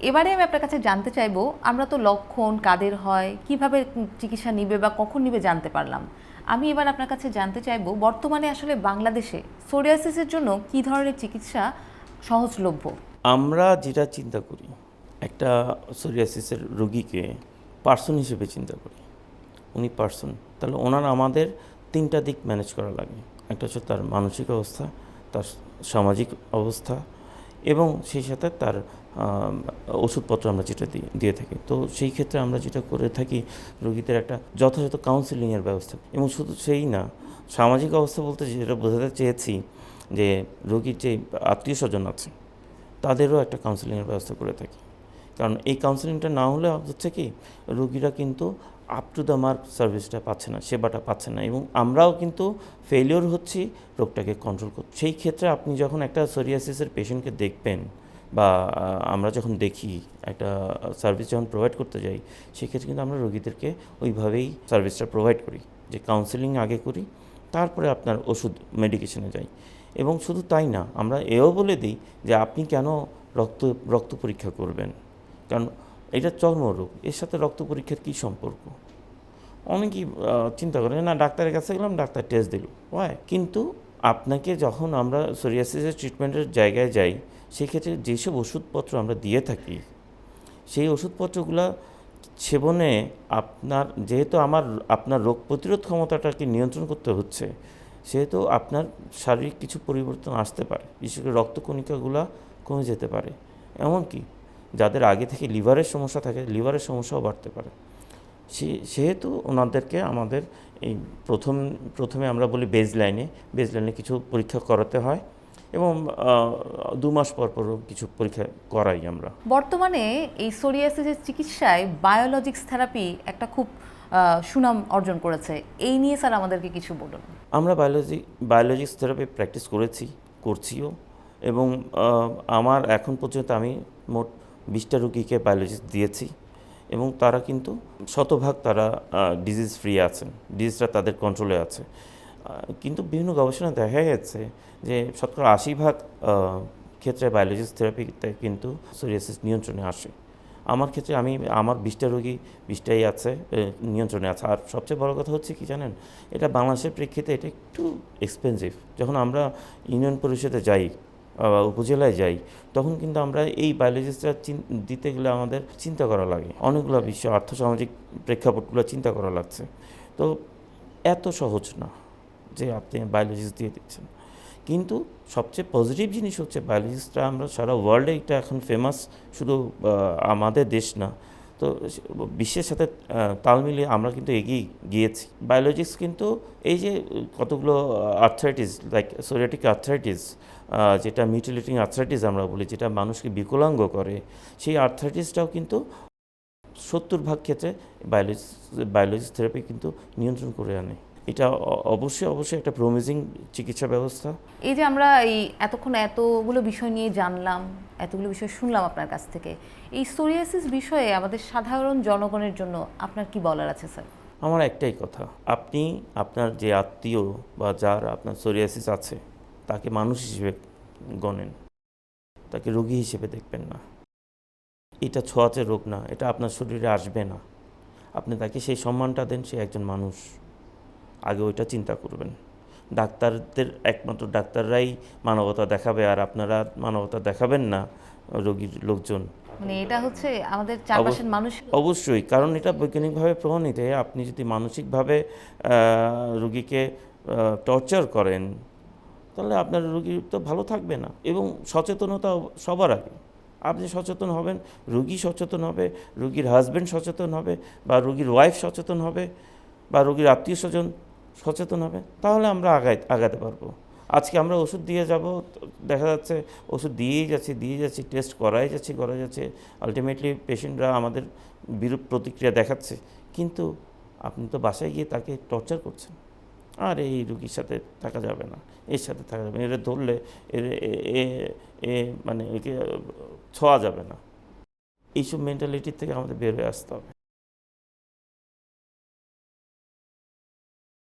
এবারে আমি আপনার কাছে জানতে চাইবো, আমরা তো লক্ষণ কাদের হয়, কিভাবে চিকিৎসা নিবে বা কখন নিবে জানতে পারলাম। আমি এবার আপনার কাছে জানতে চাইবো, বর্তমানে আসলে বাংলাদেশে সোরিয়াসিসের জন্য কি ধরনের চিকিৎসা সহজলভ্য? আমরা যেটা চিন্তা করি, একটা সোরিয়াসিসের রোগীকে পার্সন হিসেবে চিন্তা করি। উনি পার্সন, তাহলে ওনার আমাদের তিনটা দিক ম্যানেজ করা লাগে। একটা হচ্ছে তার মানসিক অবস্থা, তার সামাজিক অবস্থা এবং সেই সাথে তার ওষুধপত্র আমরা যেটা দিয়ে থাকি। তো সেই ক্ষেত্রে আমরা যেটা করে থাকি, রোগীদের একটা যথাযথ কাউন্সেলিংয়ের ব্যবস্থা। এবং শুধু সেই না, সামাজিক অবস্থা বলতে যেটা বোঝাতে চেয়েছি যে রোগীর যে আত্মীয় স্বজন আছে তাদেরও একটা কাউন্সেলিংয়ের ব্যবস্থা করে থাকি। কারণ এই কাউন্সেলিংটা না হলে হচ্ছে কি, রোগীরা কিন্তু আপ টু দ্য মার্ক সার্ভিসটা পাচ্ছে না, সেবাটা পাচ্ছে না, এবং আমরাও কিন্তু ফেলিওর হচ্ছি রোগটাকে কন্ট্রোল করতে। সেই ক্ষেত্রে আপনি যখন একটা সোরিয়াসিসের পেশেন্টকে দেখবেন বা আমরা যখন দেখি একটা সার্ভিস যখন প্রোভাইড করতে যাই, সেক্ষেত্রে কিন্তু আমরা রোগীদেরকে ওইভাবেই সার্ভিসটা প্রোভাইড করি, যে কাউন্সেলিং আগে করি, তারপরে আপনার ওষুধ মেডিকেশনে যাই। এবং শুধু তাই না, আমরা এও বলে দিই যে আপনি কেন রক্ত পরীক্ষা করবেন, কারণ এটা চর্মরোগ, এর সাথে রক্ত পরীক্ষার কী সম্পর্ক। অনেকেই চিন্তা করে, না ডাক্তারের কাছে গেলাম, ডাক্তার টেস্ট দিল, হয়। কিন্তু আপনাকে যখন আমরা সোরিয়াসিসের ট্রিটমেন্টের জায়গায় যাই, সেক্ষেত্রে যেসব ওষুধপত্র আমরা দিয়ে থাকি, সেই ওষুধপত্রগুলো সেবনে যেহেতু আপনার রোগ প্রতিরোধ ক্ষমতাটাকে নিয়ন্ত্রণ করতে হচ্ছে, সেহেতু আপনার শারীরিক কিছু পরিবর্তন আসতে পারে, বিশেষ করে রক্তকণিকাগুলো কমে যেতে পারে। এমনকি যাদের আগে থেকে লিভারের সমস্যা থাকে, লিভারের সমস্যাও বাড়তে পারে। সেহেতু ওনাদেরকে আমাদের এই প্রথমে আমরা বলি বেজলাইনে কিছু পরীক্ষা করাতে হয়, এবং 2 মাস পর কিছু পরীক্ষা করাই আমরা। বর্তমানে এই সোরিয়াসিসের চিকিৎসায় বায়োলজিক্স থেরাপি একটা খুব সুনাম অর্জন করেছে। এই নিয়ে স্যার আমাদেরকে কিছু বলুন। আমরা বায়োলজিক্স থেরাপি প্র্যাকটিস করছিও, এবং আমার এখন পর্যন্ত আমি মোট 20টা রোগীকে বায়োলজিক্স দিয়েছি, এবং তারা কিন্তু শতভাগ তারা ডিজিজ ফ্রি আছেন, ডিজিজটা তাদের কন্ট্রোলে আছে। কিন্তু বিভিন্ন গবেষণায় দেখা গেছে যে শতকরা 80% ক্ষেত্রে বায়োলজিক্স থেরাপিতে কিন্তু সোরিয়াসিস নিয়ন্ত্রণে আসে। আমার ক্ষেত্রে আমার 20টা রোগী 20টাই আছে, নিয়ন্ত্রণে আছে। আর সবচেয়ে বড় কথা হচ্ছে কি জানেন, এটা বাংলাদেশের প্রেক্ষিতে এটা একটু এক্সপেন্সিভ। যখন আমরা ইউনিয়ন পরিষদে যাই, উপজেলায় যাই, তখন কিন্তু আমরা এই বায়োলজিস্টটা দিতে গেলে আমাদের চিন্তা করা লাগে, অনেকগুলো বিষয়, আর্থসামাজিক প্রেক্ষাপটগুলো চিন্তা করা লাগছে। তো এত সহজ না যে আপনি বায়োলজিস্ট দিয়ে দিচ্ছেন। কিন্তু সবচেয়ে পজিটিভ জিনিস হচ্ছে বায়োলজিস্টরা আমরা সারা ওয়ার্ল্ডে এটা এখন ফেমাস, শুধু আমাদের দেশ না, তো বিশ্বের সাথে তাল মিলিয়ে আমরা কিন্তু এগিয়ে গিয়েছি। বায়োলজিক্স কিন্তু এই যে কতগুলো আর্থ্রাইটিস, লাইক সোরিয়াটিক আর্থ্রাইটিস, যেটা মিউটিলেটিং আর্থ্রাইটিস আমরা বলি, যেটা মানুষকে বিকলাঙ্গ করে, সেই আর্থ্রাইটিসটাও কিন্তু 70% ক্ষেত্রে বায়োলজিক্স থেরাপি কিন্তু নিয়ন্ত্রণ করে আনে। এটা অবশ্যই একটা প্রমিজিং চিকিৎসা ব্যবস্থা। এই যে আমরা এতক্ষণ এতগুলো বিষয় নিয়ে জানলাম, এতগুলো বিষয় শুনলাম আপনার কাছ থেকে, এই সোরিয়াসিস বিষয়ে আমাদের সাধারণ জনগণের জন্য আপনার কি বলার আছে স্যার? আমার একটাই কথা, আপনি আপনার যে আত্মীয় বা যার আপনার সোরিয়াসিস আছে, তাকে মানুষ হিসেবে গণেন, তাকে রোগী হিসেবে দেখবেন না। এটা ছোঁয়াচে রোগ না, এটা আপনার শরীরে আসবে না। আপনি তাকে সেই সম্মানটা দেন, সে একজন মানুষ, আগে ওইটা চিন্তা করবেন। একমাত্র ডাক্তাররাই মানবতা দেখাবে, আর আপনারা মানবতা দেখাবেন না রোগীর লোকজন। মানে এটা হচ্ছে আমাদের চারপাশের মানুষ। অবশ্যই, কারণ এটা বৈজ্ঞানিকভাবে প্রমাণিত। আপনি যদি মানসিকভাবে রোগীকে টর্চার করেন, তাহলে আপনার রোগী তো ভালো থাকবে না। এবং সচেতনতা সবার আগে, আপনি সচেতন হবেন, রোগী সচেতন হবে, রোগীর হাজব্যান্ড সচেতন হবে, বা রোগীর ওয়াইফ সচেতন হবে, বা রোগীর আত্মীয় স্বজন সচেতন হবে, তাহলে আমরা আগাতে পারবো। আজকে আমরা ওষুধ দিয়ে যাব, দেখা যাচ্ছে ওষুধ দিয়েই যাচ্ছি, টেস্ট করাই যাচ্ছে, আলটিমেটলি পেশেন্টরা আমাদের বিরূপ প্রতিক্রিয়া দেখাচ্ছে, কিন্তু আপনি তো বাসায় গিয়ে তাকে টর্চার করছেন। আর এই রুগীর সাথে থাকা যাবে না, এর সাথে থাকা যাবে না, এরা ধরলে মানে একে ছোঁয়া যাবে না। এইসব মেন্টালিটির থেকে আমাদের বের হয়ে আসতে হবে।